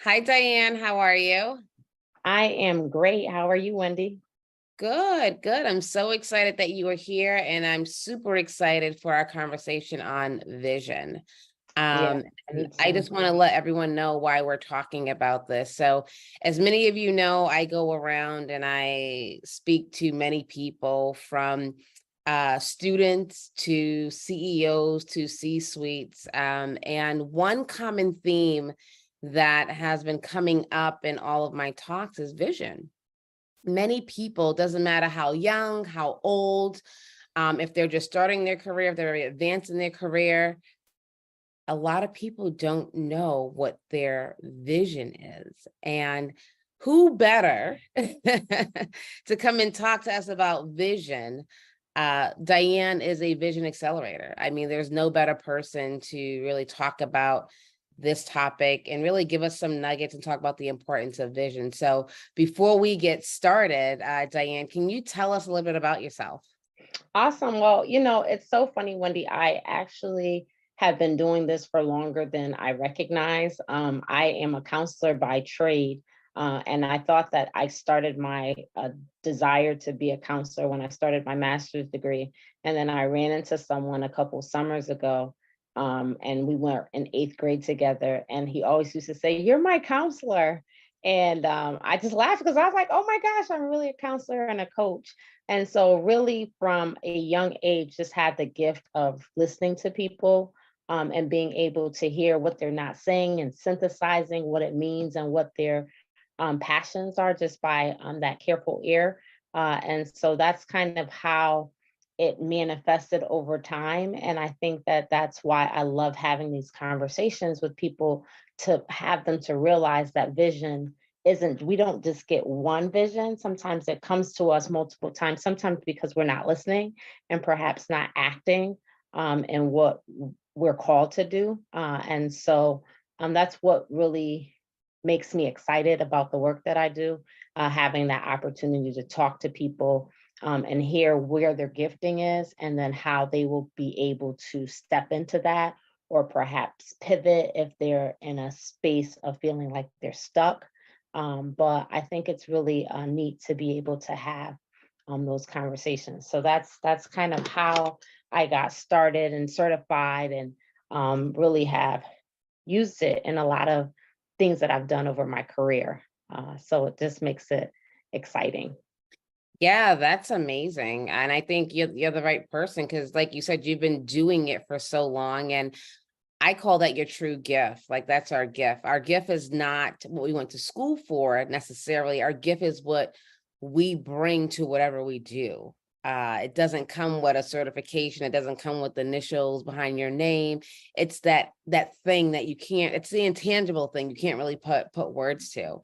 Hi, Diane. How are you? I am great. How are you, Wendy? Good, good. I'm so excited that you are here, and I'm super excited for our conversation on vision. Yeah, And me I too. just want to let everyone know why we're talking about this. So, as many of you know, I go around and I speak to many people from students to CEOs to C-suites. And one common theme that has been coming up in all of my talks is vision. Many people, doesn't matter how young, how old, if they're just starting their career, if they're very advanced in their career, a lot of people don't know what their vision is. And who better to come and talk to us about vision? Diane is a vision accelerator. I mean, there's no better person to really talk about this topic and really give us some nuggets and talk about the importance of vision. So before we get started, Diane, can you tell us a little bit about yourself? Awesome. Well, it's so funny, Wendy. I actually have been doing this for longer than I recognize. I am a counselor by trade. And I thought that I started my desire to be a counselor when I started my master's degree. And then I ran into someone a couple summers ago. And we were in eighth grade together. And he always used to say, "You're my counselor." And I just laughed because I was like, "Oh my gosh, I'm really a counselor and a coach." And so, really, from a young age, just had the gift of listening to people and being able to hear what they're not saying and synthesizing what it means and what their passions are just by that careful ear. And so, that's kind of how it manifested over time. And I think that that's why I love having these conversations with people to have them to realize that vision isn't, we don't just get one vision. Sometimes it comes to us multiple times, sometimes because we're not listening and perhaps not acting in what we're called to do. And so that's what really makes me excited about the work that I do, having that opportunity to talk to people and hear where their gifting is and then how they will be able to step into that or perhaps pivot if they're in a space of feeling like they're stuck. But I think it's really neat to be able to have those conversations. So that's kind of how I got started and certified and really have used it in a lot of things that I've done over my career. So it just makes it exciting. Yeah, that's amazing. And I think you're the right person because, like you said, you've been doing it for so long. And I call that your true gift. Like, that's our gift. Our gift is not what we went to school for necessarily. Our gift is what we bring to whatever we do. It doesn't come with a certification. It doesn't come with initials behind your name. It's that thing that you can't. It's the intangible thing you can't really put words to.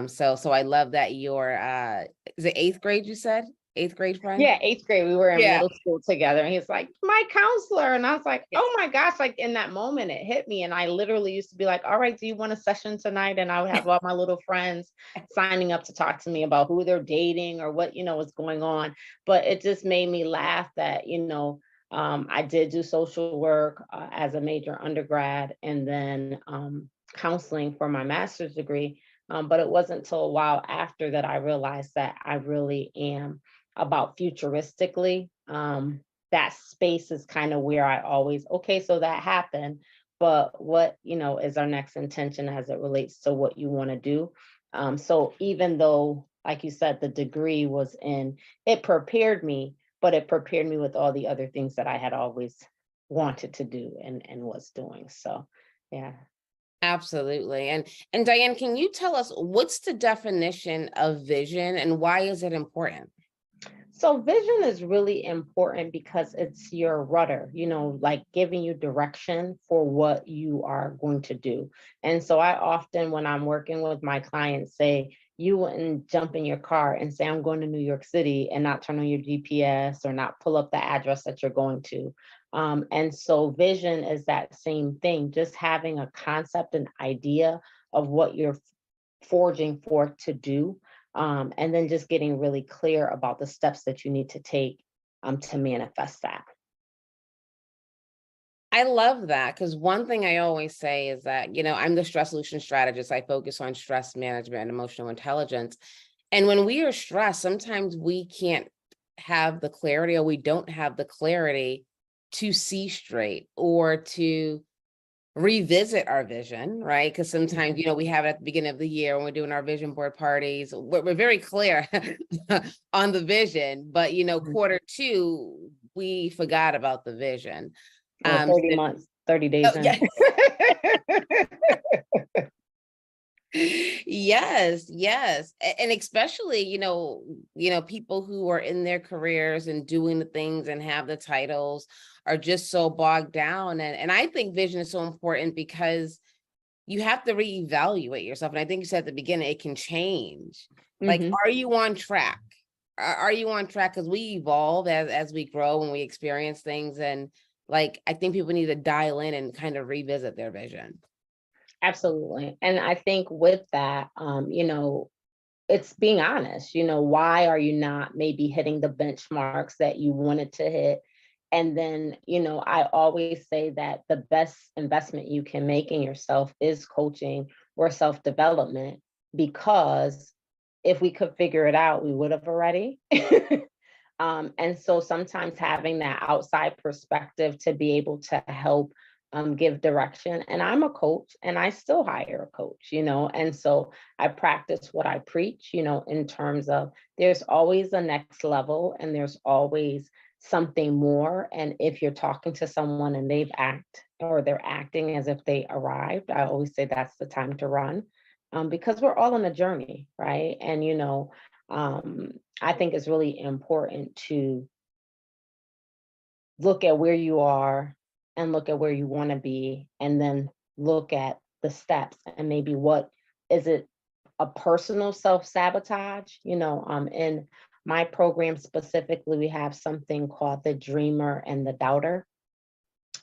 So I love that you're is it eighth grade, you said? Eighth grade friend? Yeah, eighth grade, we were in Yeah. middle school together, and he's like, "My counselor." And I was like, "Oh my gosh," like in that moment, it hit me. And I literally used to be like, "All right, do you want a session tonight?" And I would have all my little friends signing up to talk to me about who they're dating or what, was going on. But it just made me laugh that, I did do social work as a major undergrad and then counseling for my master's degree. But it wasn't until a while after that I realized that I really am about futuristically. That space is kind of where I always, okay, so that happened, but what, is our next intention as it relates to what you want to do? So even though, like you said, the degree was in, it prepared me, but it prepared me with all the other things that I had always wanted to do and was doing. So, yeah. Absolutely. And Diane, can you tell us what's the definition of vision and why is it important? So vision is really important because it's your rudder, like giving you direction for what you are going to do. And so I often, when I'm working with my clients, say, you wouldn't jump in your car and say, "I'm going to New York City," and not turn on your GPS or not pull up the address that you're going to. And so vision is that same thing, just having a concept, an idea of what you're forging forth to do, and then just getting really clear about the steps that you need to take to manifest that. I love that, because one thing I always say is that, I'm the stress solution strategist. I focus on stress management and emotional intelligence. And when we are stressed, sometimes we can't have the clarity, or we don't have the clarity to see straight or to revisit our vision, right? Because sometimes, we have it at the beginning of the year when we're doing our vision board parties, we're very clear on the vision, but, Mhm. quarter two, we forgot about the vision. Or 30 months, 30 Oh, days in. yeah. Yes, yes. And especially, people who are in their careers and doing the things and have the titles are just so bogged down. And I think vision is so important because you have to reevaluate yourself. And I think you said at the beginning, it can change. Like, Mhm. are you on track? Are you on track? Because we evolve as we grow and we experience things. And like, I think people need to dial in and kind of revisit their vision. Absolutely. And I think with that, it's being honest, why are you not maybe hitting the benchmarks that you wanted to hit? And then, I always say that the best investment you can make in yourself is coaching or self-development, because if we could figure it out, we would have already. And so sometimes having that outside perspective to be able to help give direction. And I'm a coach and I still hire a coach, and so I practice what I preach, in terms of there's always a next level and there's always something more. And if you're talking to someone and they're acting as if they arrived, I always say that's the time to run, because we're all on a journey, right? And, um, I think it's really important to look at where you are and look at where you want to be, and then look at the steps and maybe what is it, a personal self-sabotage. In my program specifically, we have something called the dreamer and the doubter.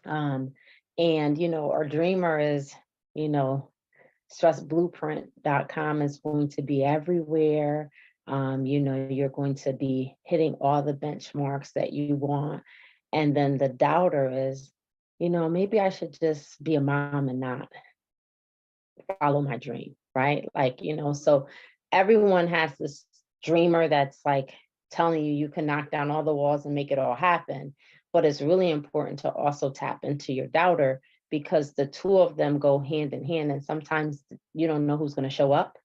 um, and our dreamer is, you know stressblueprint.com is going to be everywhere. You're going to be hitting all the benchmarks that you want. And then the doubter is, maybe I should just be a mom and not follow my dream, right? Like, so everyone has this dreamer that's like telling you can knock down all the walls and make it all happen. But it's really important to also tap into your doubter, because the two of them go hand in hand. And sometimes you don't know who's going to show up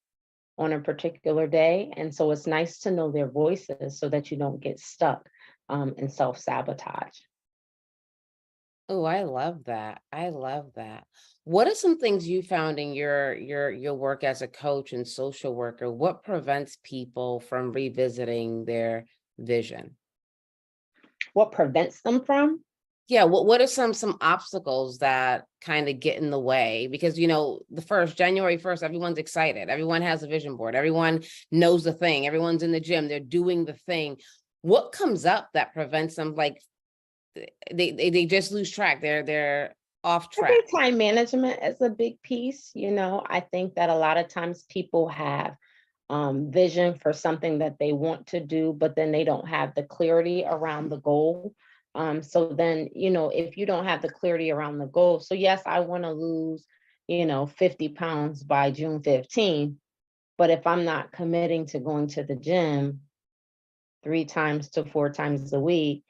on a particular day. And so it's nice to know their voices so that you don't get stuck in self sabotage. Oh, I love that. I love that. What are some things you found in your work as a coach and social worker? What prevents people from revisiting their vision? What prevents them from? Yeah, what are some obstacles that kind of get in the way? Because the January 1st, everyone's excited. Everyone has a vision board. Everyone knows the thing. Everyone's in the gym. They're doing the thing. What comes up that prevents them? Like they just lose track. They're off I track. think time management is a big piece. I think that a lot of times people have vision for something that they want to do, but then they don't have the clarity around the goal. So then, if you don't have the clarity around the goal, so yes, I want to lose, 50 pounds by June 15th, but if I'm not committing to going to the gym 3 times to 4 times a week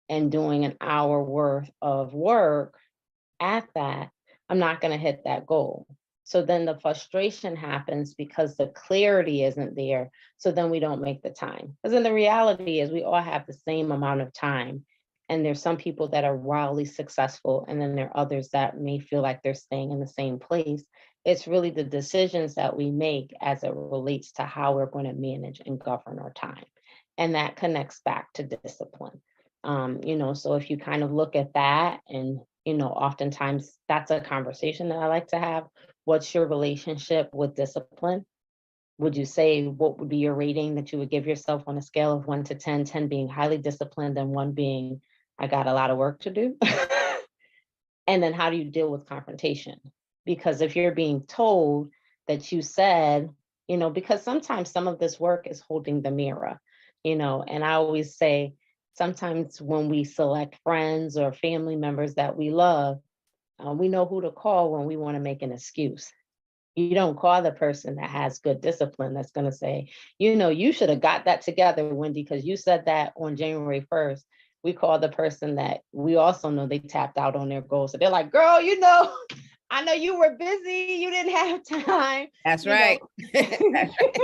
and doing an hour worth of work at that, I'm not going to hit that goal. So then the frustration happens because the clarity isn't there. So then we don't make the time. Because then the reality is we all have the same amount of time. And there's some people that are wildly successful, and then there are others that may feel like they're staying in the same place. It's really the decisions that we make as it relates to how we're going to manage and govern our time. And that connects back to discipline. So if you kind of look at that, and oftentimes that's a conversation that I like to have. What's your relationship with discipline? Would you say, what would be your rating that you would give yourself on a scale of 1 to 10, 10 being highly disciplined and 1 being, I got a lot of work to do? And then how do you deal with confrontation? Because if you're being told that you said, because sometimes some of this work is holding the mirror, and I always say, sometimes when we select friends or family members that we love, we know who to call when we want to make an excuse. You don't call the person that has good discipline that's going to say, you should have got that together, Wendy, because you said that on January 1st. We call the person that we also know they tapped out on their goals. So they're like, girl, I know you were busy. You didn't have time, That's you know. right. That's right.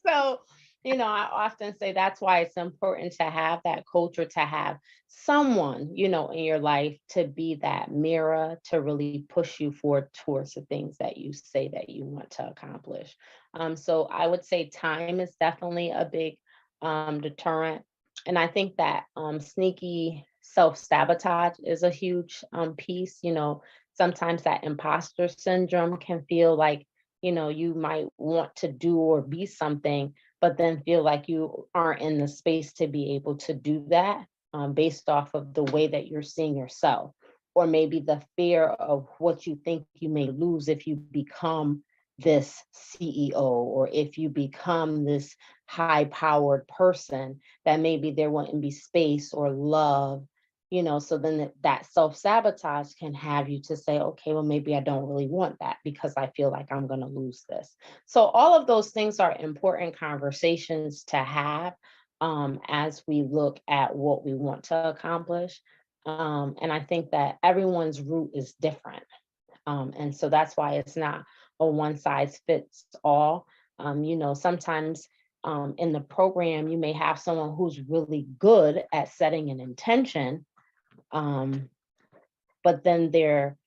So, I often say that's why it's important to have that culture, to have someone, in your life to be that mirror to really push you forward towards the things that you say that you want to accomplish. So I would say time is definitely a big deterrent. And I think that sneaky self-sabotage is a huge piece. Sometimes that imposter syndrome can feel like, you might want to do or be something, but then feel like you aren't in the space to be able to do that, based off of the way that you're seeing yourself, or maybe the fear of what you think you may lose if you become this CEO, or if you become this high powered person, that maybe there wouldn't be space or love. So then that self sabotage can have you to say, okay, well, maybe I don't really want that because I feel like I'm going to lose this. So all of those things are important conversations to have, as we look at what we want to accomplish. And I think that everyone's route is different. And so that's why it's not a one size fits all. Sometimes in the program, you may have someone who's really good at setting an intention, but then their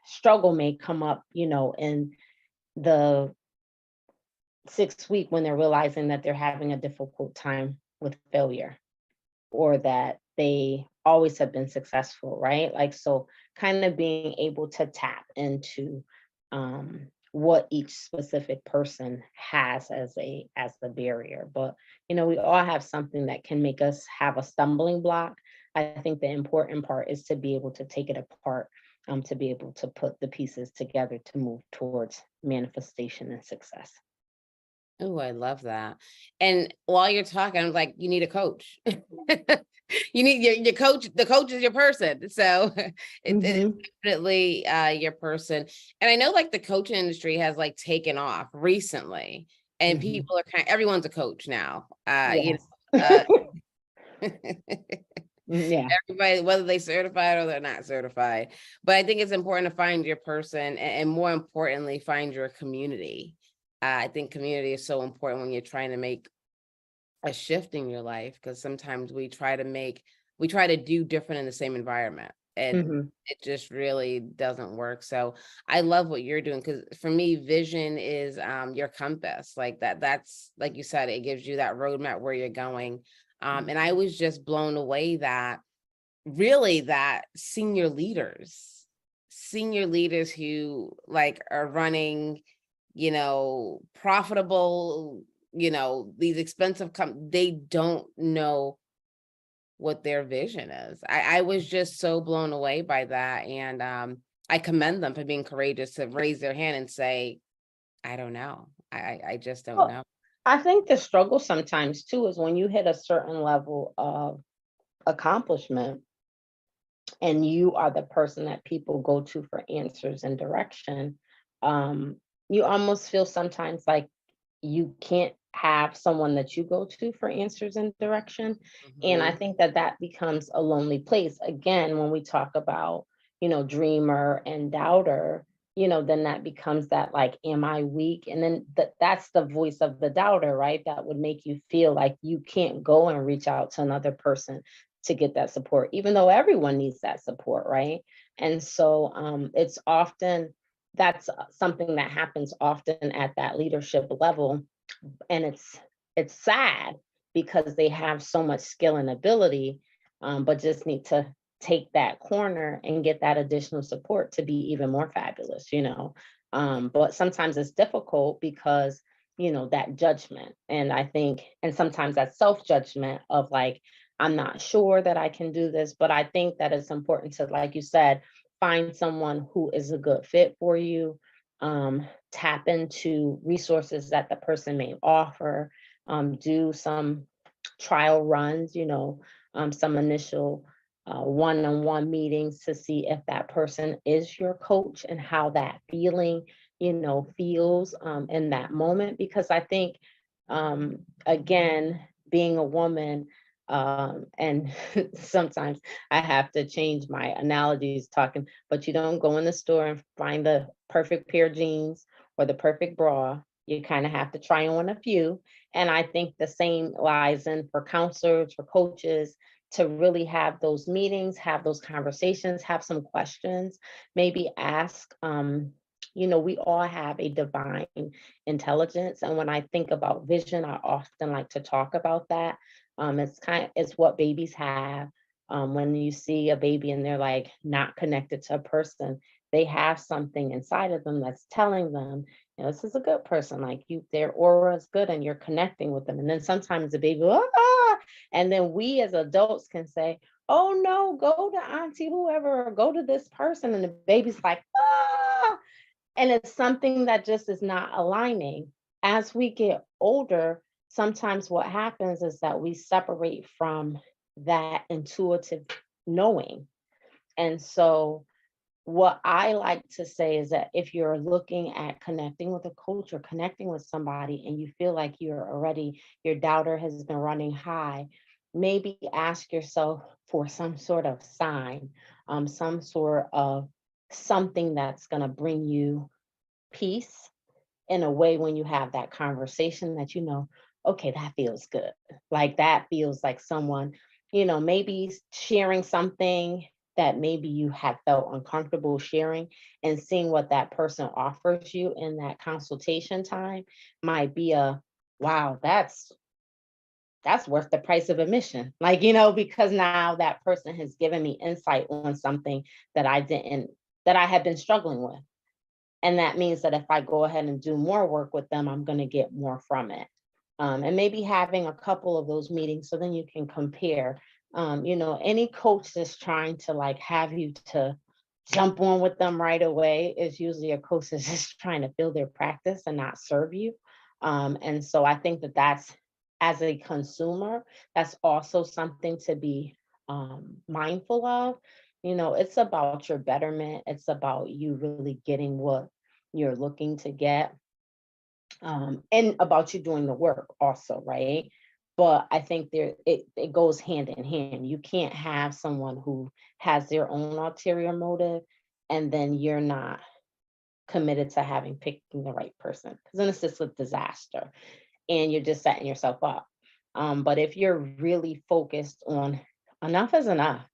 struggle may come up, in the 6th week when they're realizing that they're having a difficult time with failure, or that they always have been successful, right? Like, so kind of being able to tap into what each specific person has as a barrier. But we all have something that can make us have a stumbling block. I think the important part is to be able to take it apart, to be able to put the pieces together to move towards manifestation and success. Oh, I love that. And while you're talking, I'm like, you need a coach. You need your coach. The coach is your person. So it's Hmm. definitely your person. And I know like the coaching industry has like taken off recently, and Hmm. people are everyone's a coach now. Yes. Yeah. Everybody, whether they certified or they're not certified. But I think it's important to find your person, and more importantly, find your community. I think community is so important when you're trying to make a shift in your life, because sometimes we try to do different in the same environment, and Hmm. it just really doesn't work. So I love what you're doing, because for me, vision is your compass. Like that's like you said, it gives you that roadmap where you're going. And I was just blown away that really that senior leaders who like are running, profitable, these expensive they don't know what their vision is. I was just so blown away by that. And I commend them for being courageous to raise their hand and say, I don't know. I just don't Well, know. I think the struggle sometimes too is when you hit a certain level of accomplishment and you are the person that people go to for answers and direction. um, you almost feel sometimes like you can't have someone that you go to for answers and direction. And I Mhm. think that that becomes a lonely place. Again, when we talk about, dreamer and doubter, then that becomes that like, am I weak? And then that's the voice of the doubter, right? That would make you feel like you can't go and reach out to another person to get that support, even though everyone needs that support, right? And so it's often that's something that happens often at that leadership level, and it's sad because they have so much skill and ability, but just need to take that corner and get that additional support to be even more fabulous. But sometimes it's difficult because that judgment, and I think, and sometimes that self-judgment of like, I'm not sure that I can do this. But I think that it's important to, like you said, find someone who is a good fit for you, tap into resources that the person may offer, do some trial runs, some initial one-on-one meetings to see if that person is your coach and how that feeling, feels in that moment. Because I think, again, being a woman, and sometimes I have to change my analogies talking, but you don't go in the store and find the perfect pair of jeans or the perfect bra. You kind of have to try on a few. And I think the same lies in for counselors, for coaches, to really have those meetings, have those conversations, have some questions, maybe ask. We all have a divine intelligence. And when I think about vision, I often like to talk about that. It's what babies have. When you see a baby and they're like not connected to a person, they have something inside of them that's telling them, this is a good person. Like their aura is good and you're connecting with them. And then sometimes the baby, and then we as adults can say, oh no, go to auntie, whoever, or go to this person. And the baby's like, ah, and it's something that just is not aligning. As we get older, sometimes what happens is that we separate from that intuitive knowing. And so what I like to say is that if you're looking at connecting with a coach or connecting with somebody and you feel like your doubter has been running high, maybe ask yourself for some sort of sign, some sort of something that's going to bring you peace in a way when you have that conversation that, okay, that feels good. Like that feels like someone, maybe sharing something that maybe you have felt uncomfortable sharing, and seeing what that person offers you in that consultation time might be wow, that's worth the price of admission. Like, because now that person has given me insight on something that I had been struggling with. And that means that if I go ahead and do more work with them, I'm going to get more from it. And maybe having a couple of those meetings so then you can compare. Any coach that's trying to like have you to jump on with them right away is usually a coach that's just trying to build their practice and not serve you. And so I think that's, as a consumer, that's also something to be mindful of. It's about your betterment. It's about you really getting what you're looking to get, and about you doing the work also, right? But I think it goes hand in hand. You can't have someone who has their own ulterior motive and then you're not committed to picking the right person, because then it's just a disaster and you're just setting yourself up. But if you're really focused on enough is enough,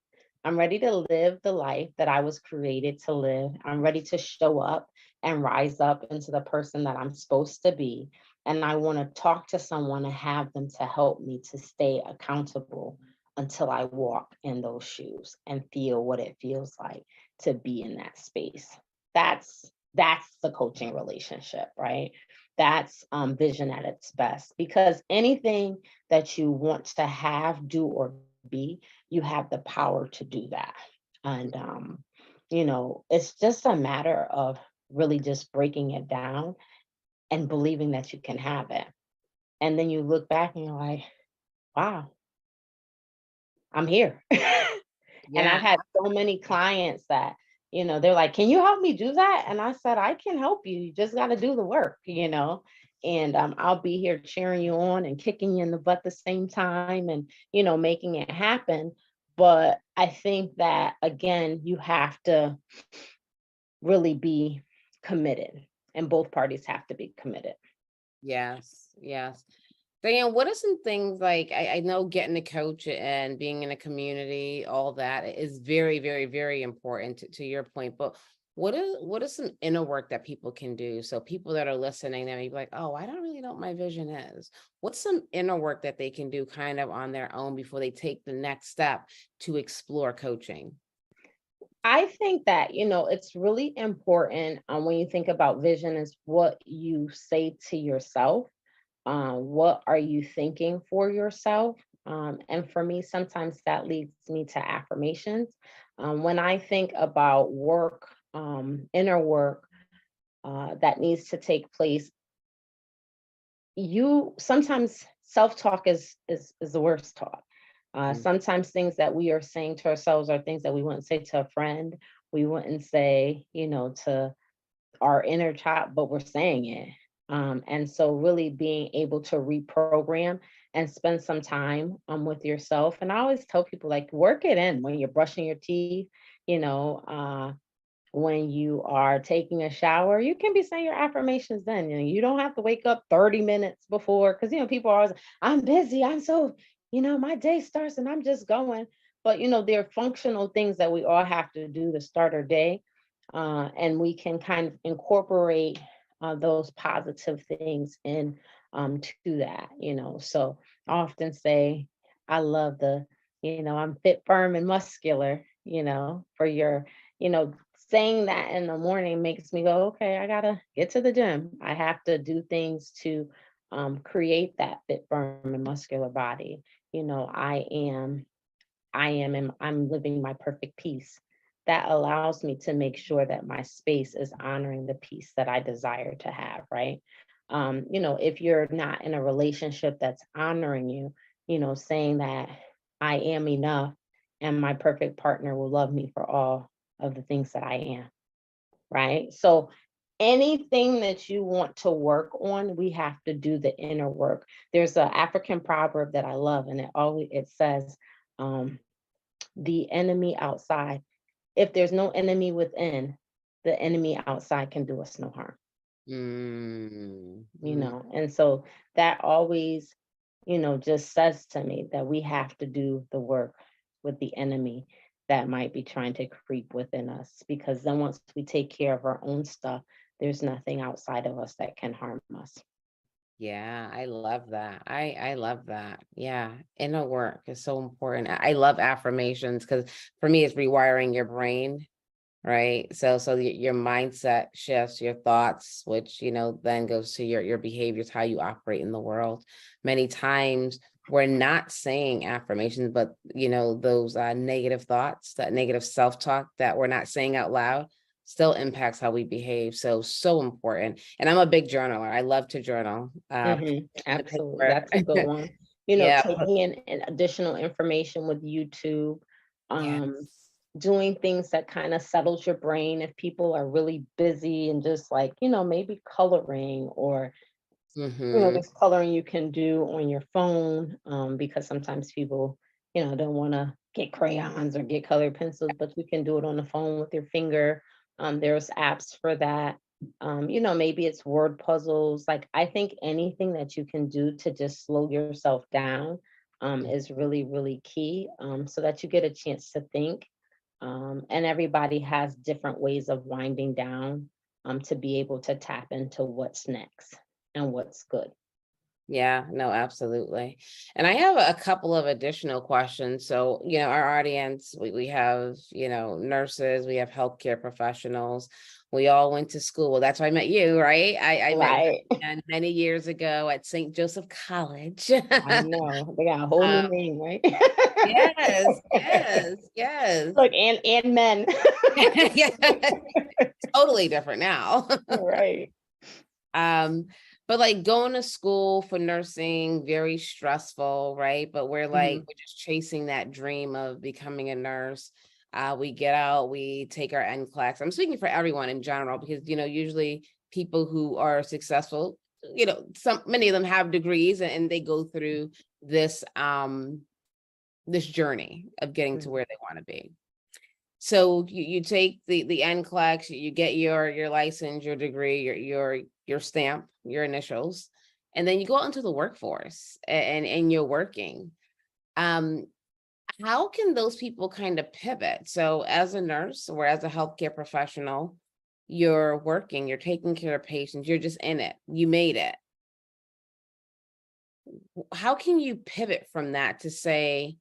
I'm ready to live the life that I was created to live. I'm ready to show up and rise up into the person that I'm supposed to be. And I want to talk to someone and have them to help me to stay accountable until I walk in those shoes and feel what it feels like to be in that space. That's the coaching relationship, right? That's vision at its best, because anything that you want to have, do, or be, you have the power to do that. And, it's just a matter of really just breaking it down and believing that you can have it. And then you look back and you're like, wow, I'm here. And I've Yeah. had so many clients that, they're like, can you help me do that? And I said, I can help you. You just got to do the work, and I'll be here cheering you on and kicking you in the butt at the same time and, making it happen. But I think that, again, you have to really be committed, and both parties have to be committed. Yes. Yes. Diane, what are some things like I know getting a coach and being in a community, all that is very, very, very important to your point. But what is some inner work that people can do? So people that are listening, they may be like, oh, I don't really know what my vision is. What's some inner work that they can do kind of on their own before they take the next step to explore coaching? I think that, it's really important, when you think about vision, is what you say to yourself. What are you thinking for yourself? And for me, sometimes that leads me to affirmations. When I think about work, inner work, that needs to take place, you sometimes self-talk is the worst talk. Mm. Sometimes things that we are saying to ourselves are things that we wouldn't say to a friend. We wouldn't say, to our inner child, but we're saying it. And so really being able to reprogram and spend some time with yourself. And I always tell people, like, work it in when you're brushing your teeth, you know, when you are taking a shower, you can be saying your affirmations then. You don't have to wake up 30 minutes before, because people are always, I'm busy, I'm so, my day starts and I'm just going. But there are functional things that we all have to do to start our day. And we can kind of incorporate those positive things in to that. So I often say, I love I'm fit, firm, and muscular, for your, saying that in the morning makes me go, okay, I gotta get to the gym. I have to do things to create that fit, firm, and muscular body. I'm living my perfect peace. That allows me to make sure that my space is honoring the peace that I desire to have, right? If you're not in a relationship that's honoring you, saying that I am enough and my perfect partner will love me for all of the things that I am, right? So anything that you want to work on, we have to do the inner work. There's an African proverb that I love, and it says, um, the enemy outside. If there's no enemy within, the enemy outside can do us no harm. Mm. Mm. And so that always, just says to me that we have to do the work with the enemy that might be trying to creep within us, because then once we take care of our own stuff, there's nothing outside of us that can harm us. Yeah, I love that. I love that. Yeah, inner work is so important. I love affirmations because for me, it's rewiring your brain, right? Your mindset shifts, your thoughts, which then goes to your behaviors, how you operate in the world. Many times we're not saying affirmations, but those negative thoughts, that negative self-talk that we're not saying out loud still impacts how we behave. So important. And I'm a big journaler. I love to journal. The Absolutely. paper. That's a good one. Yeah. Taking in additional information with YouTube, Yes. um, doing things that kind of settles your brain if people are really busy, and just like, maybe coloring, or, Mm-hmm. there's coloring you can do on your phone, because sometimes people, don't want to get crayons or get colored pencils, but you can do it on the phone with your finger. There's apps for that. Maybe it's word puzzles. Like, I think anything that you can do to just slow yourself down is really, really key, so that you get a chance to think. And everybody has different ways of winding down, to be able to tap into what's next and what's good. Yeah, no, absolutely. And I have a couple of additional questions. So, our audience, we have, nurses, we have healthcare professionals. We all went to school. Well, that's why I met you, right? I met Right. Diane many years ago at St. Joseph College. I know. They got a whole new Um, name, right? yes, yes, yes. Look, and men. Yeah, totally different now. Right. Um, but like going to school for nursing, very stressful, right? But Mhm. we're just chasing that dream of becoming a nurse. We get out, we take our NCLEX. I'm speaking for everyone in general because, usually people who are successful, many of them have degrees and they go through this, this journey of getting to Mhm. where they want to be. So you take the NCLEX, you get your license, your degree, your stamp, your initials, and then you go out into the workforce and you're working. Um, how can those people kind of pivot? So as a nurse or as a healthcare professional, you're working, you're taking care of patients, you're just in it, you made it. How can you pivot from that to say,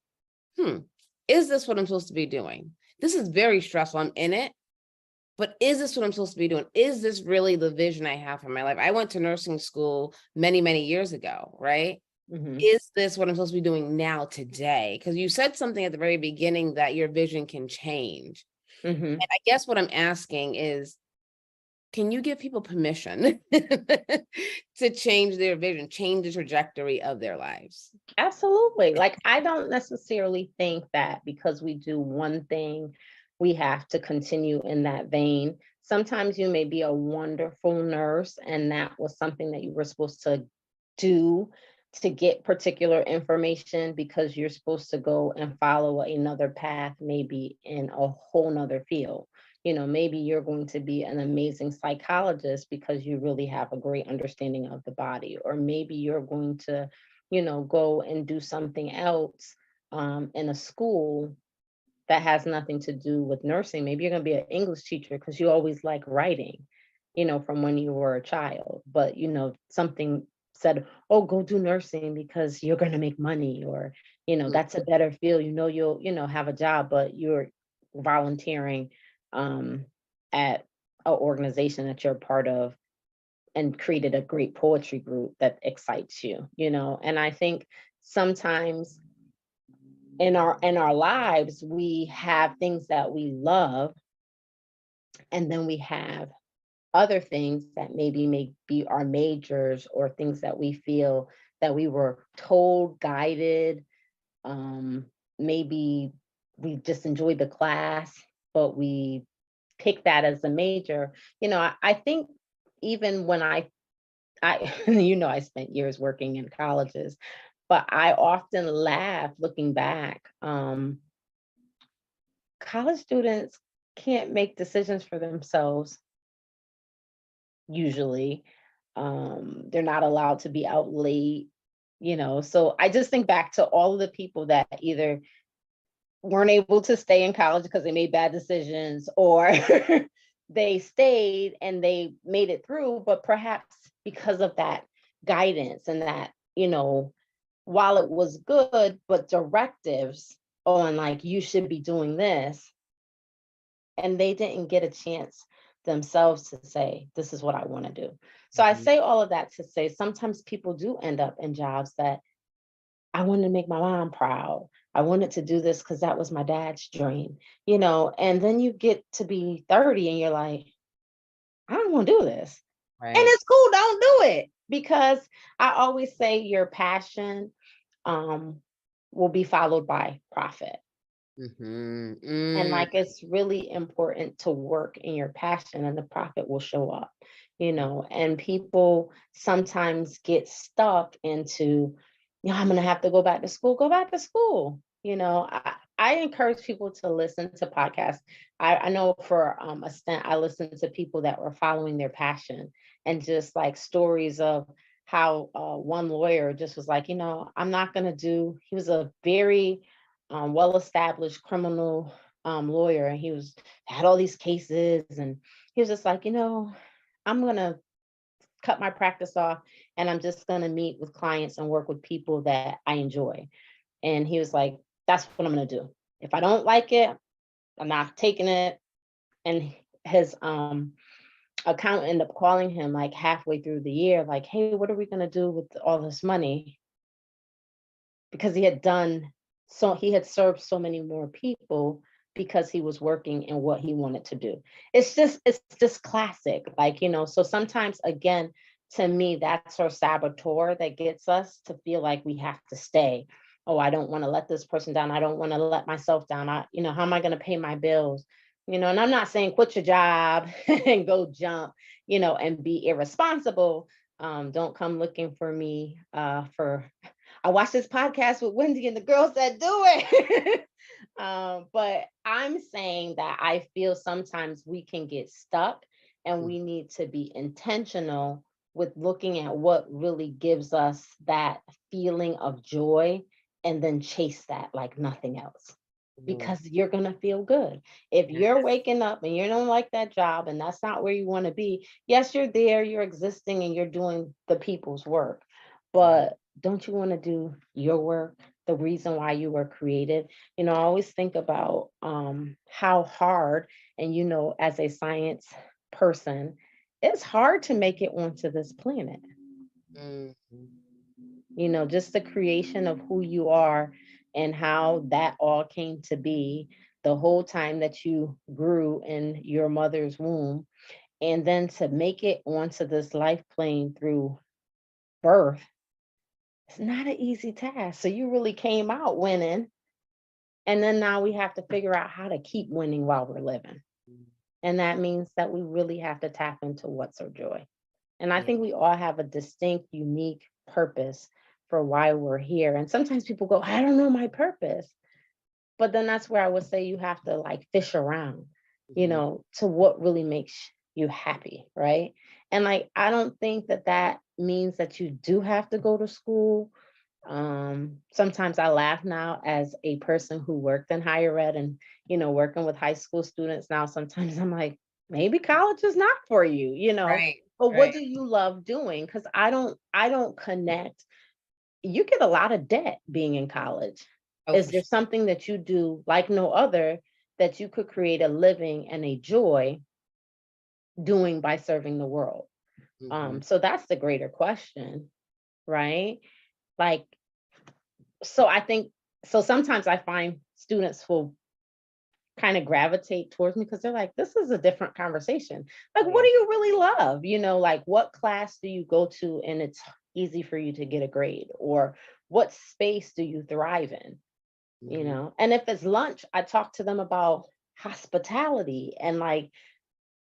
is this what I'm supposed to be doing? This is very stressful. I'm in it. But is this what I'm supposed to be doing? Is this really the vision I have for my life? I went to nursing school many, many years ago, right? Mhm. Is this what I'm supposed to be doing now today? Because you said something at the very beginning that your vision can change. Mhm. And I guess what I'm asking is, can you give people permission to change their vision, change the trajectory of their lives? Absolutely. Like, I don't necessarily think that because we do one thing, we have to continue in that vein. Sometimes you may be a wonderful nurse, and that was something that you were supposed to do to get particular information because you're supposed to go and follow another path, maybe in a whole nother field. Maybe you're going to be an amazing psychologist because you really have a great understanding of the body, or maybe you're going to go and do something else in a school that has nothing to do with nursing. Maybe you're going to be an English teacher because you always like writing, from when you were a child. But, something said, oh, go do nursing because you're going to make money, or, Mm. that's a better field. You'll, have a job, but you're volunteering at an organization that you're a part of and created a great poetry group that excites you. And I think sometimes in our lives we have things that we love, and then we have other things that maybe may be our majors, or things that we feel that we were told, guided, maybe we just enjoyed the class, but we pick that as a major. I think even when I I spent years working in colleges, but I often laugh looking back. College students can't make decisions for themselves usually. They're not allowed to be out late, So I just think back to all of the people that either weren't able to stay in college because they made bad decisions, or they stayed and they made it through, but perhaps because of that guidance and that, while it was good, but directives on like, you should be doing this, and they didn't get a chance themselves to say, this is what I want to do. So I Mhm. say all of that to say sometimes people do end up in jobs that I wanted to make my mom proud. I wanted to do this because that was my dad's dream, and then you get to be 30 and you're like, I don't want to do this. And Right. it's cool, don't do it. Because I always say your passion um, will be followed by profit. Mhm. And Mm. like, it's really important to work in your passion and the profit will show up. And people sometimes get stuck into, I'm going to have to go back to school. I encourage people to listen to podcasts. I know for a stint, I listened to people that were following their passion, and just like stories of how one lawyer just was like, I'm not going to do, he was a very well-established criminal lawyer, and he had all these cases, and he was just like, I'm gonna cut my practice off, and I'm just gonna meet with clients and work with people that I enjoy. And he was like, that's what I'm gonna do. If I don't like it, I'm not taking it. And his accountant ended up calling him like halfway through the year, like, hey, what are we gonna do with all this money? Because he had served so many more people because he was working in what he wanted to do. It's just classic, like, so sometimes, again, to me, that's our saboteur that gets us to feel like we have to stay. Oh, I don't want to let this person down, I don't want to let myself down, how am I going to pay my bills? And I'm not saying quit your job and go jump, and be irresponsible. Don't come looking for me for I watched this podcast with Wendy and the girls that do it. But I'm saying that I feel sometimes we can get stuck, and Mm. we need to be intentional with looking at what really gives us that feeling of joy, and then chase that like nothing else. Mm. Because you're going to feel good. If Yeah. you're waking up and you don't like that job and that's not where you want to be, yes, you're there, you're existing, and you're doing the people's work. Mhm. But don't you want to do your work, the reason why you were created? I always think about how hard, and as a science person, it's hard to make it onto this planet. Mhm. Just the creation of who you are, and how that all came to be the whole time that you grew in your mother's womb. And then to make it onto this life plane through birth, it's not an easy task. So you really came out winning. And then now we have to figure out how to keep winning while we're living. And that means that we really have to tap into what's our joy. And I Yeah. think we all have a distinct, unique purpose for why we're here. And sometimes people go, I don't know my purpose. But then that's where I would say you have to like fish around, Mhm. to what really makes you happy, right? And like, I don't think that that means that you do have to go to school. Sometimes I laugh now as a person who worked in higher ed and, working with high school students now, sometimes I'm like, maybe college is not for you, Right, but what right. do you love doing? Because I don't connect. You get a lot of debt being in college. Oh, Is for there sure. something that you do like no other that you could create a living and a joy doing by serving the world? Mhm. So that's the greater question, right? Like, so I think, so sometimes I find students will kind of gravitate towards me because they're like, this is a different conversation. Like, Oh, what yeah. do you really love? Like what class do you go to and it's easy for you to get a grade? Or what space do you thrive in? Mhm. And if it's lunch, I talk to them about hospitality and like,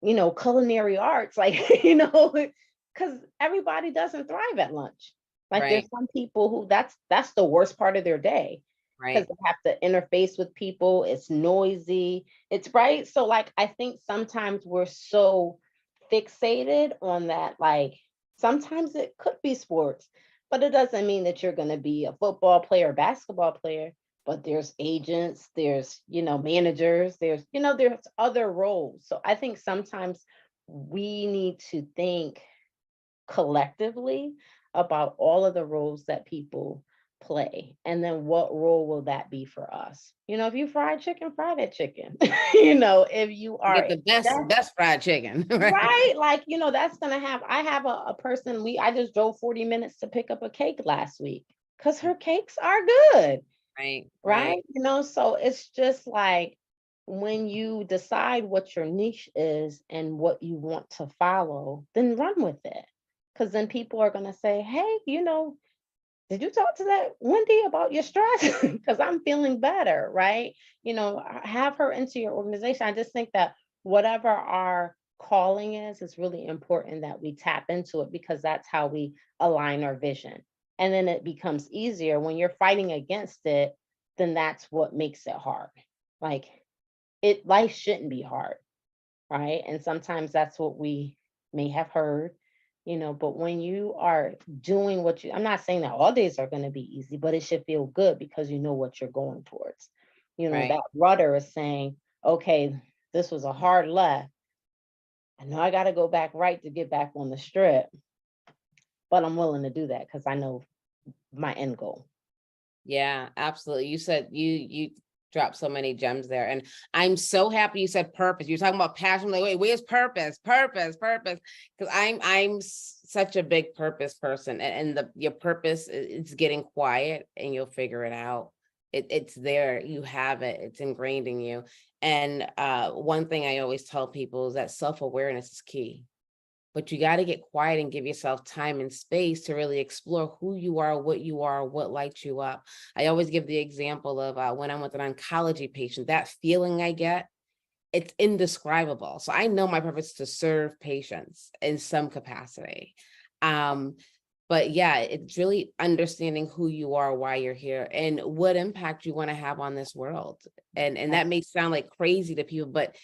culinary arts, like, because everybody doesn't thrive at lunch. Like there's Right, some people who that's the worst part of their day because right. they have to interface with people. It's noisy. It's right. So like I think sometimes we're so fixated on that, like sometimes it could be sports, but it doesn't mean that you're gonna be a football player, basketball player. But there's agents, there's, managers, there's other roles. So I think sometimes we need to think collectively about all of the roles that people play and then what role will that be for us. If you fried chicken, fry that chicken. If you You are get a the best fried chicken, right? right, like, that's gonna have I have a person, I just drove 40 minutes to pick up a cake last week because her cakes are good. Right, right, Right? So it's just like when you decide what your niche is and what you want to follow, then run with it. Because then people are going to say, hey, did you talk to that Wendy about your stress? Because I'm feeling better, right? Have her into your organization. I just think that whatever our calling is, it's really important that we tap into it because that's how we align our vision. And then it becomes easier when you're fighting against it, then that's what makes it hard. Like life shouldn't be hard, right? And sometimes that's what we may have heard, but when you are doing I'm not saying that all days are going to be easy, but it should feel good because you know what you're going towards. right. That rudder is saying, okay, this was a hard left. I know I got to go back right to get back on the strip, but I'm willing to do that because I know my end goal. Yeah, absolutely. You said you dropped so many gems there. And I'm so happy you said purpose. You're talking about passion. Like, wait, where's purpose? Purpose, purpose. Because such a big purpose person. And your purpose is getting quiet and you'll figure it out. It's there. You have it. It's ingrained in you. And one thing I always tell people is that self-awareness is key, but you got to get quiet and give yourself time and space to really explore who you are, what lights you up. I always give the example of when I'm with an oncology patient, that feeling I get, it's indescribable. So I know my purpose is to serve patients in some capacity. Um, but yeah, it's really understanding who you are, why you're here, and what impact you want to have on this world. And that may sound like crazy to people, but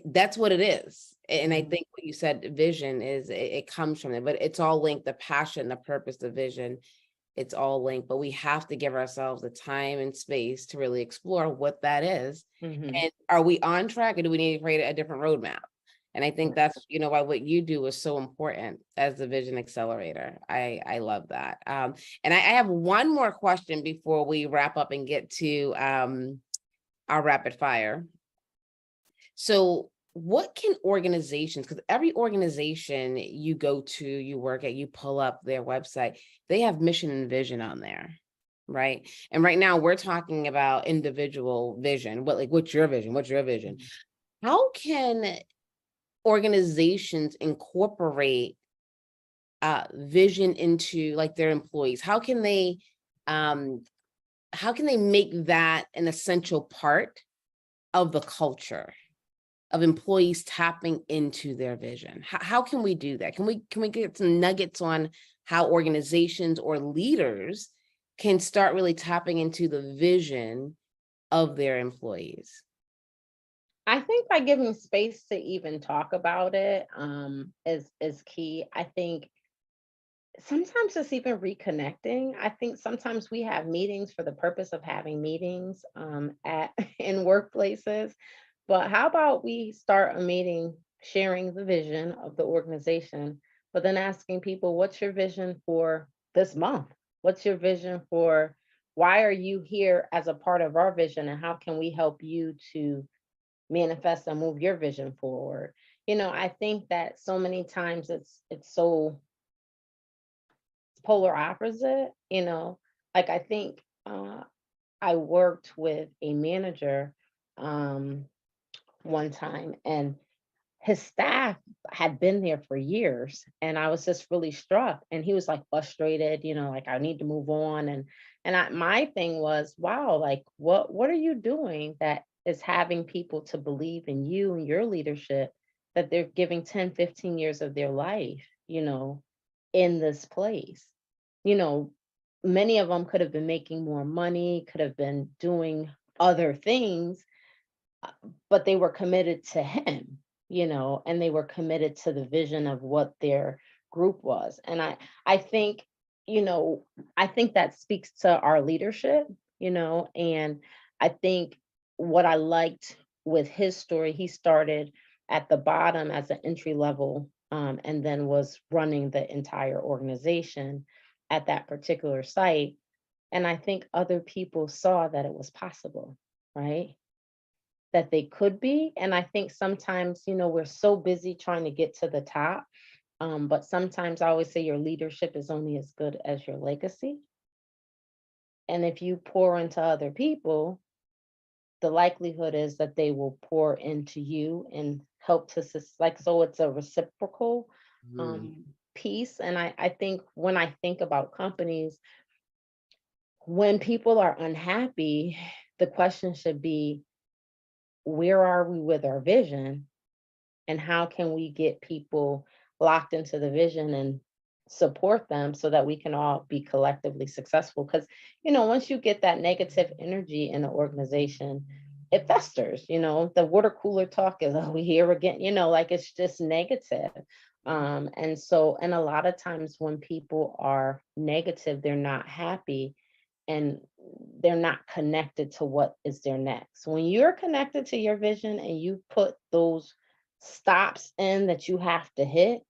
that's what it is. And I Mhm. think what you said, vision is it comes from it, but it's all linked, the passion, the purpose, the vision, it's all linked, but we have to give ourselves the time and space to really explore what that is. Mhm. And are we on track or do we need to create a different roadmap? And I think that's, why what you do is so important as the Vision Accelerator. I love that. And I have one more question before we wrap up and get to our rapid fire. So what can organizations, because every organization you go to, you work at, you pull up their website, they have mission and vision on there, right? And right now we're talking about individual vision. What's your vision? What's your vision? How can organizations incorporate vision into like their employees? How can they make that an essential part of the culture of employees tapping into their vision? How can we do that? Can we get some nuggets on how organizations or leaders can start really tapping into the vision of their employees? I think by giving space to even talk about it is key. I think sometimes it's even reconnecting. I think sometimes we have meetings for the purpose of having meetings at in workplaces. But how about we start a meeting sharing the vision of the organization, but then asking people, what's your vision for this month? What's your vision for why are you here as a part of our vision, and how can we help you to manifest and move your vision forward? I think that so many times it's so polar opposite, like I think I worked with a manager um one time, and his staff had been there for years, and I was just really struck, and he was like frustrated, like I need to move on. And my thing was, wow, like what are you doing that is having people to believe in you and your leadership, that they're giving 10, 15 years of their life, in this place? you know Many of them could have been making more money, could have been doing other things, uh, but they were committed to him, and they were committed to the vision of what their group was. And I think, you know, I think that speaks to our leadership, and I think what I liked with his story, he started at the bottom as an entry level, and then was running the entire organization at that particular site. And I think other people saw that it was possible, right? That they could be. And I think sometimes, we're so busy trying to get to the top. But sometimes I always say your leadership is only as good as your legacy. And if you pour into other people, the likelihood is that they will pour into you and help to like, so it's a reciprocal Mm, piece. And I think when I think about companies, when people are unhappy, the question should be, where are we with our vision, and how can we get people locked into the vision and support them so that we can all be collectively successful? Because once you get that negative energy in an organization, it festers. The water cooler talk is, oh, we here again, like it's just negative. And a lot of times when people are negative, they're not happy, and they're not connected to what is their next. When you're connected to your vision and you put those stops in that you have to hit,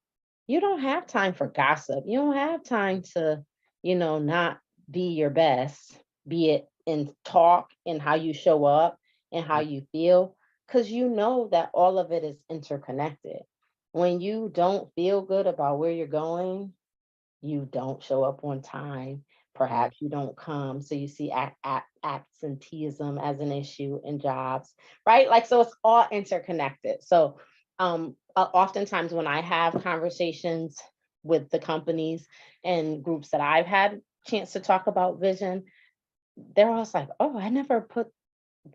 you don't have time for gossip. You don't have time to, not be your best, be it in talk and how you show up and how you feel, because you know that all of it is interconnected. When you don't feel good about where you're going, you don't show up on time. mm, Perhaps you don't come. So you see absenteeism as an issue in jobs, right? Like, so it's all interconnected. So oftentimes when I have conversations with the companies and groups that I've had chance to talk about vision, they're always like, oh, I never put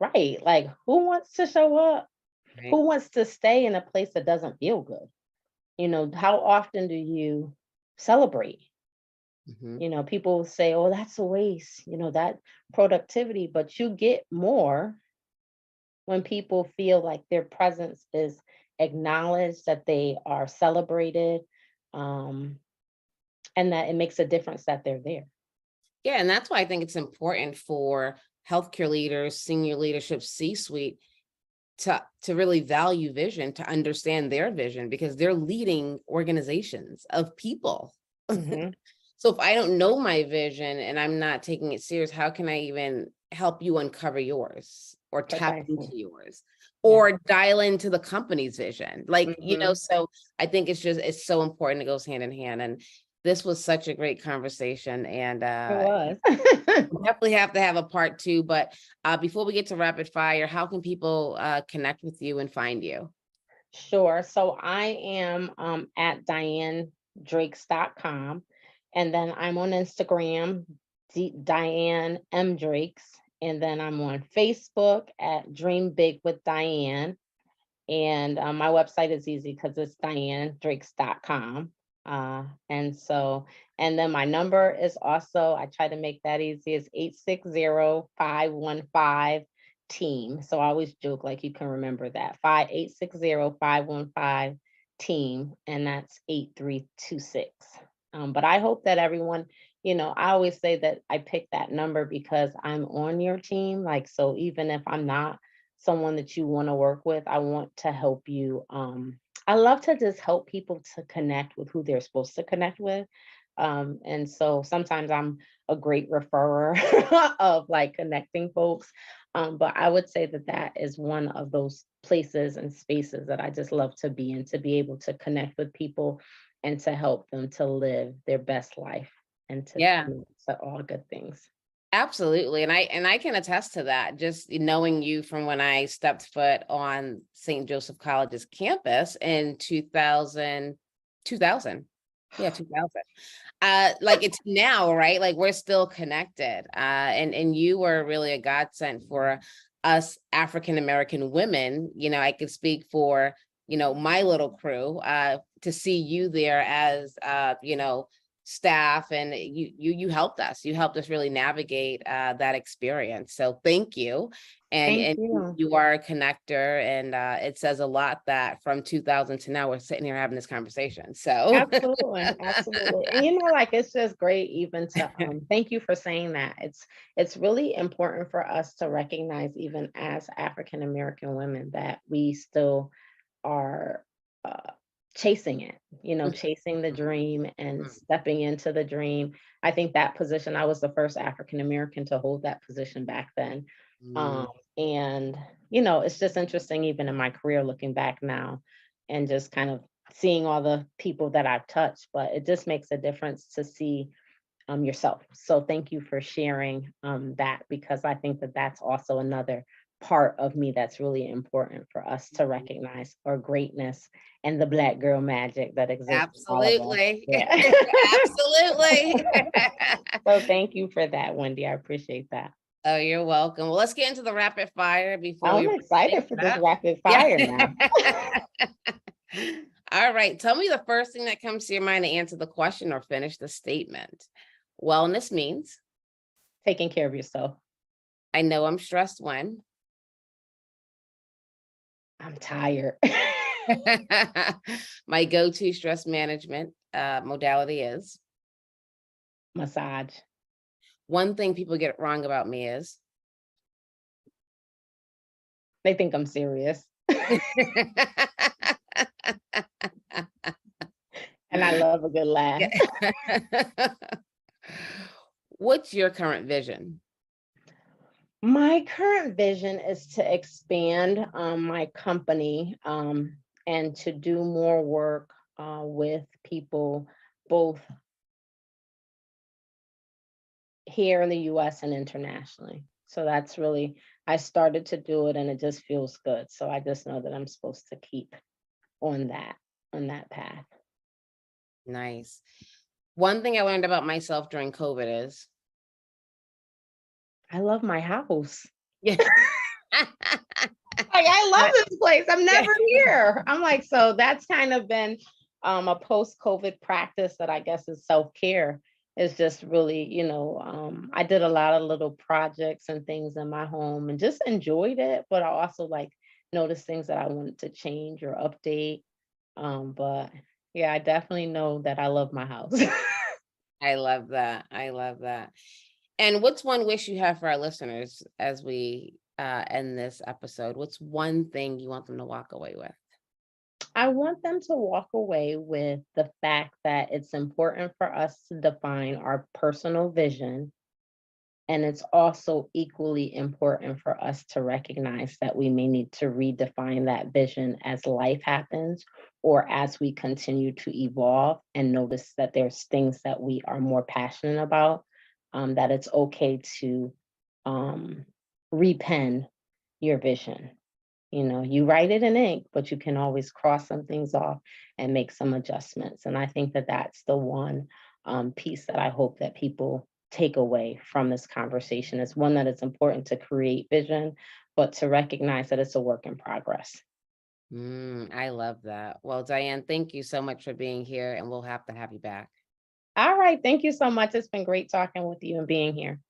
right. Like, who wants to show up? right. Who wants to stay in a place that doesn't feel good? How often do you celebrate? Mhm. People say, oh, that's a waste, that productivity, but you get more when people feel like their presence is acknowledged, that they are celebrated, um, and that it makes a difference that they're there. Yeah, and that's why I think it's important for healthcare leaders, senior leadership, C-suite to really value vision, to understand their vision, because they're leading organizations of people. Hmm. So if I don't know my vision and I'm not taking it serious, how can I even help you uncover yours or tap into Precisely. yours Yeah. or dial into the company's vision? Like, Hmm. so I think it's so important. It goes hand in hand. And this was such a great conversation. And It was. we'll definitely have to have a part two. But before we get to rapid fire, how can people connect with you and find you? Sure. So I am at DianeDrakes.com. And then I'm on Instagram, Diane M. Drakes. And then I'm on Facebook at Dream Big with Diane. And my website is easy because it's DianeDrakes.com. And so, and then my number is also, I try to make that easy, is 860-515-TEAM. So I always joke like you can remember that, 860-515-TEAM, and that's 8326. But I hope that everyone, I always say that I picked that number because I'm on your team. Like, so even if I'm not someone that you want to work with, I want to help you. I love to just help people to connect with who they're supposed to connect with. And so sometimes I'm a great referrer of like connecting folks. But I would say that that is one of those places and spaces that I just love to be in, to be able to connect with people and to help them to live their best life and to, Yeah. to all good things. Absolutely. And I can attest to that, just knowing you from when I stepped foot on St. Joseph College's campus in 2000. Yeah, 2000. Like it's now, right? Like we're still connected. And you were really a godsend for us African American women. I could speak for, my little crew, to see you there as staff, and you helped us. You helped us really navigate that experience. So thank you. And Thank and you. you are a connector, and it says a lot that from 2000 to now we're sitting here having this conversation. So Absolutely, absolutely. And like it's just great even to thank you for saying that. It's really important for us to recognize, even as African American women, that we still are chasing it, chasing the dream and stepping into the dream. I think that position, I was the first African American to hold that position back then. Mm. And, it's just interesting, even in my career, looking back now and just kind of seeing all the people that I've touched, but it just makes a difference to see yourself. So thank you for sharing that, because I think that that's also another part of me that's really important for us to recognize our greatness and the Black girl magic that exists in all of us. Absolutely. Yeah. Absolutely. So thank you for that, Wendy. I appreciate that. Oh, you're welcome. Well, let's get into the rapid fire before we I'm wrap things excited for this up. rapid Yeah. fire now. All right. Tell me the first thing that comes to your mind to answer the question or finish the statement. Wellness means Taking care of yourself. I know I'm stressed when. I'm tired. My go-to stress management modality is. Massage. One thing people get wrong about me is. They think I'm serious. And I love a good laugh. Yeah. What's your current vision? My current vision is to expand my company and to do more work with people both here in the US and internationally. So that's really, I started to do it and it just feels good. So I just know that I'm supposed to keep on that path. Nice. One thing I learned about myself during COVID is. I love my house. Yeah. Like I love this place. I'm Yeah. never here. I'm like, so that's kind of been a post-COVID practice that I guess is self-care. Is just really, I did a lot of little projects and things in my home and just enjoyed it. But I also like noticed things that I wanted to change or update. But yeah, I definitely know that I love my house. I love that. I love that. And what's one wish you have for our listeners as we end this episode? What's one thing you want them to walk away with? I want them to walk away with the fact that it's important for us to define our personal vision. And it's also equally important for us to recognize that we may need to redefine that vision as life happens or as we continue to evolve and notice that there's things that we are more passionate about, that it's okay to repen your vision. You know, you write it in ink, but you can always cross some things off and make some adjustments. And I think that that's the one piece that I hope that people take away from this conversation. It's one that it's important to create vision, but to recognize that it's a work in progress. I love that. Well, Diane, thank you so much for being here, and we'll have to have you back. All right. Thank you so much. It's been great talking with you and being here.